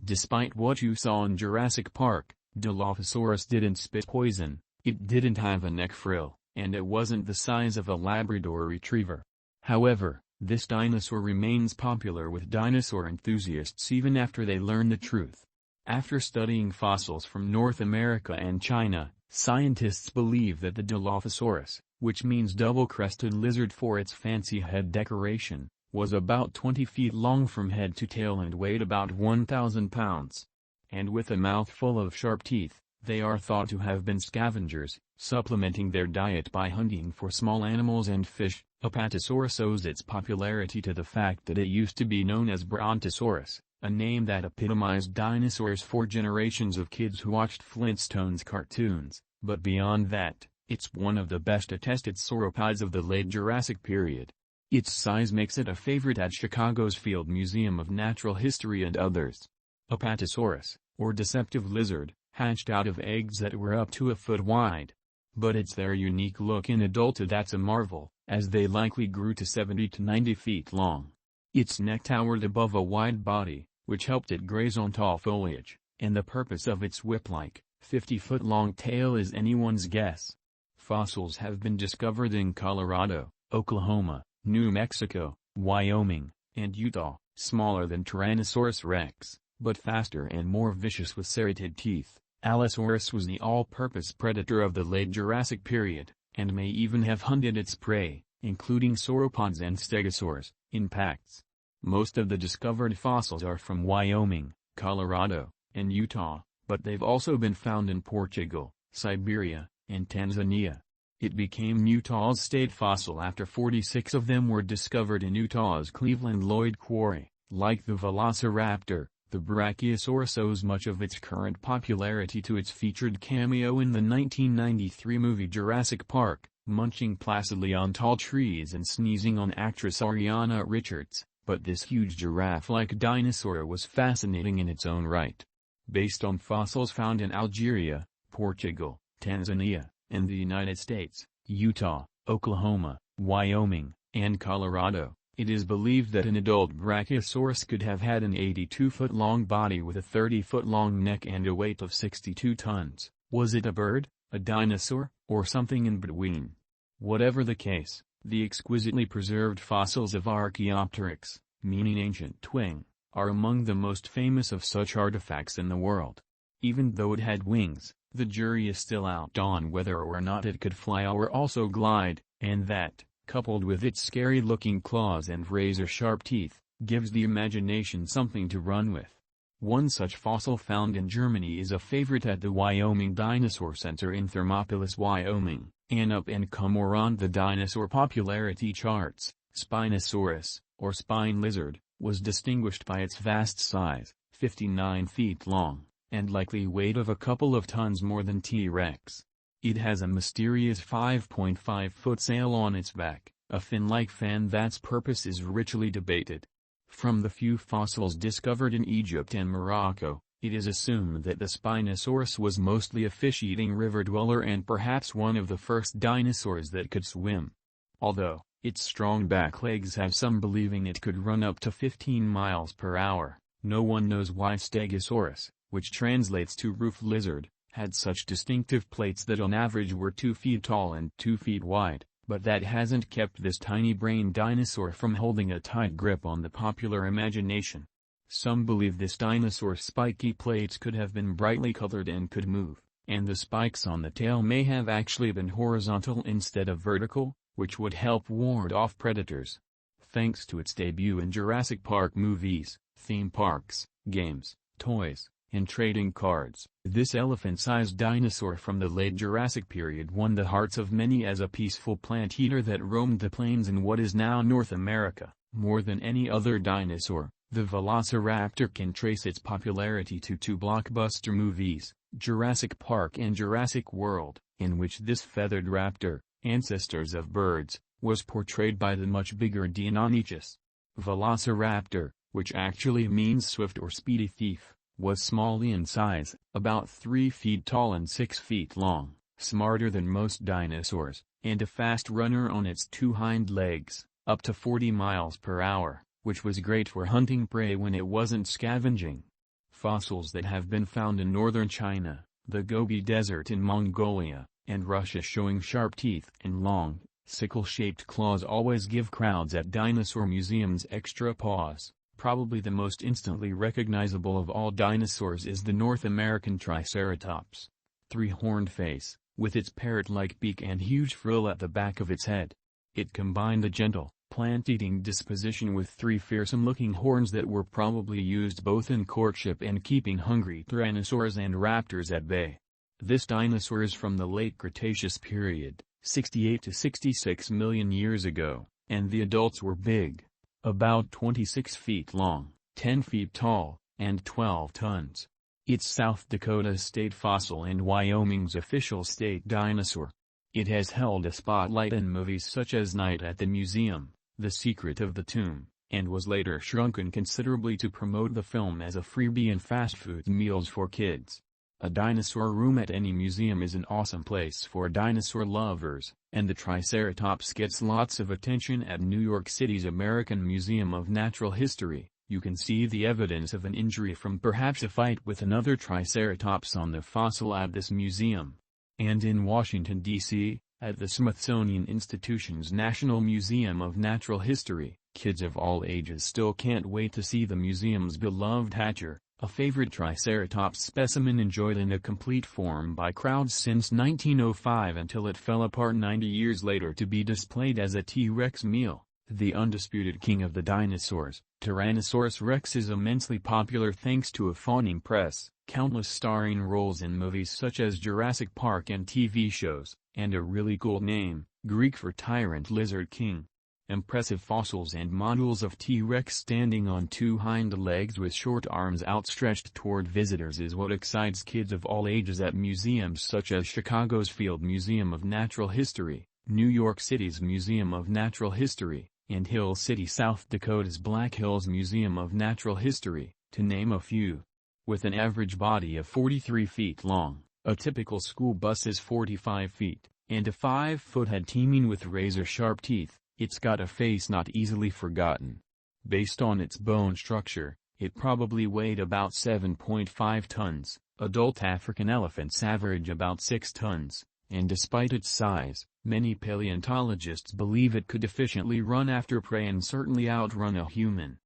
Despite what you saw in Jurassic Park, Dilophosaurus didn't spit poison, it didn't have a neck frill, and it wasn't the size of a Labrador retriever. However, this dinosaur remains popular with dinosaur enthusiasts even after they learn the truth. After studying fossils from North America and China, scientists believe that the Dilophosaurus, which means double-crested lizard for its fancy head decoration, was about 20 feet long from head to tail and weighed about 1,000 pounds. And with a mouth full of sharp teeth, they are thought to have been scavengers, supplementing their diet by hunting for small animals and fish. Apatosaurus owes its popularity to the fact that it used to be known as Brontosaurus, a name that epitomized dinosaurs for generations of kids who watched Flintstones cartoons, but beyond that, it's one of the best attested sauropods of the late Jurassic period. Its size makes it a favorite at Chicago's Field Museum of Natural History and others. Apatosaurus, or deceptive lizard, hatched out of eggs that were up to a foot wide. But it's their unique look in adulthood that's a marvel, as they likely grew to 70 to 90 feet long. Its neck towered above a wide body, which helped it graze on tall foliage, and the purpose of its whip-like, 50-foot-long tail is anyone's guess. Fossils have been discovered in Colorado, Oklahoma, New Mexico, Wyoming, and Utah, smaller than Tyrannosaurus rex, but faster and more vicious with serrated teeth. Allosaurus was the all-purpose predator of the late Jurassic period, and may even have hunted its prey, including sauropods and stegosaurs, in packs. Most of the discovered fossils are from Wyoming, Colorado, and Utah, but they've also been found in Portugal, Siberia, and Tanzania. It became Utah's state fossil after 46 of them were discovered in Utah's Cleveland Lloyd Quarry. Like the VELOCIRAPTOR, the Brachiosaurus owes much of its current popularity to its featured cameo in the 1993 movie Jurassic Park, munching placidly on tall trees and sneezing on actress Ariana Richards, but this huge giraffe-like dinosaur was fascinating in its own right. Based on fossils found in Algeria, Portugal, Tanzania, and the United States, Utah, Oklahoma, Wyoming, and Colorado, it is believed that an adult Brachiosaurus could have had an 82-foot-long body with a 30-foot-long neck and a weight of 62 tons. Was it a bird, a dinosaur, or something in between? Whatever the case, the exquisitely preserved fossils of Archaeopteryx, meaning ancient twig, are among the most famous of such artifacts in the world. Even though it had wings, the jury is still out on whether or not it could fly or also glide, and that, coupled with its scary-looking claws and razor-sharp teeth, gives the imagination something to run with. One such fossil found in Germany is a favorite at the Wyoming Dinosaur Center in Thermopolis, Wyoming, and up and come around the dinosaur popularity charts. Spinosaurus, or spine lizard, was distinguished by its vast size, 59 feet long, and likely weight of a couple of tons more than T-Rex. It has a mysterious 5.5-foot sail on its back, a fin-like fan that's purpose is richly debated. From the few fossils discovered in Egypt and Morocco, it is assumed that the Spinosaurus was mostly a fish-eating river dweller and perhaps one of the first dinosaurs that could swim. Although, its strong back legs have some believing it could run up to 15 miles per hour, no one knows why Stegosaurus, which translates to roof lizard, had such distinctive plates that on average were 2 feet tall and 2 feet wide, but that hasn't kept this tiny-brained dinosaur from holding a tight grip on the popular imagination. Some believe this dinosaur's spiky plates could have been brightly colored and could move, and the spikes on the tail may have actually been horizontal instead of vertical, which would help ward off predators. Thanks to its debut in Jurassic Park movies, theme parks, games, toys, and trading cards, this elephant-sized dinosaur from the late Jurassic period won the hearts of many as a peaceful plant-eater that roamed the plains in what is now North America. More than any other dinosaur, the VELOCIRAPTOR can trace its popularity to two blockbuster movies, Jurassic Park and Jurassic World, in which this feathered raptor, ancestors of birds, was portrayed by the much bigger Deinonychus. VELOCIRAPTOR, which actually means swift or speedy thief, was small in size, about 3 feet tall and 6 feet long, smarter than most dinosaurs, and a fast runner on its two hind legs, up to 40 miles per hour, which was great for hunting prey when it wasn't scavenging. Fossils that have been found in northern China, the Gobi Desert in Mongolia, and Russia showing sharp teeth and long, sickle-shaped claws always give crowds at dinosaur museums extra pause. Probably the most instantly recognizable of all dinosaurs is the North American Triceratops. Three-horned face, with its parrot-like beak and huge frill at the back of its head. It combined a gentle, plant-eating disposition with three fearsome-looking horns that were probably used both in courtship and keeping hungry tyrannosaurs and raptors at bay. This dinosaur is from the late Cretaceous period, 68 to 66 million years ago, and the adults were big. About 26 feet long, 10 feet tall, and 12 tons. It's South Dakota's state fossil and Wyoming's official state dinosaur. It has held a spotlight in movies such as Night at the Museum, The Secret of the Tomb, and was later shrunken considerably to promote the film as a freebie in fast food meals for kids. A dinosaur room at any museum is an awesome place for dinosaur lovers, and the Triceratops gets lots of attention at New York City's American Museum of Natural History. You can see the evidence of an injury from perhaps a fight with another Triceratops on the fossil at this museum. And in Washington, D.C., at the Smithsonian Institution's National Museum of Natural History, kids of all ages still can't wait to see the museum's beloved Hatcher, a favorite Triceratops specimen enjoyed in a complete form by crowds since 1905 until it fell apart 90 years later to be displayed as a T-Rex meal. The undisputed king of the dinosaurs, Tyrannosaurus rex is immensely popular thanks to a fawning press, countless starring roles in movies such as Jurassic Park and TV shows, and a really cool name, Greek for tyrant lizard king. Impressive fossils and models of T-Rex standing on two hind legs with short arms outstretched toward visitors is what excites kids of all ages at museums such as Chicago's Field Museum of Natural History, New York City's Museum of Natural History, and Hill City, South Dakota's Black Hills Museum of Natural History, to name a few. With an average body of 43 feet long, a typical school bus is 45 feet, and a 5-foot head teeming with razor-sharp teeth, it's got a face not easily forgotten. Based on its bone structure, it probably weighed about 7.5 tons, adult African elephants average about 6 tons, and despite its size, many paleontologists believe it could efficiently run after prey and certainly outrun a human.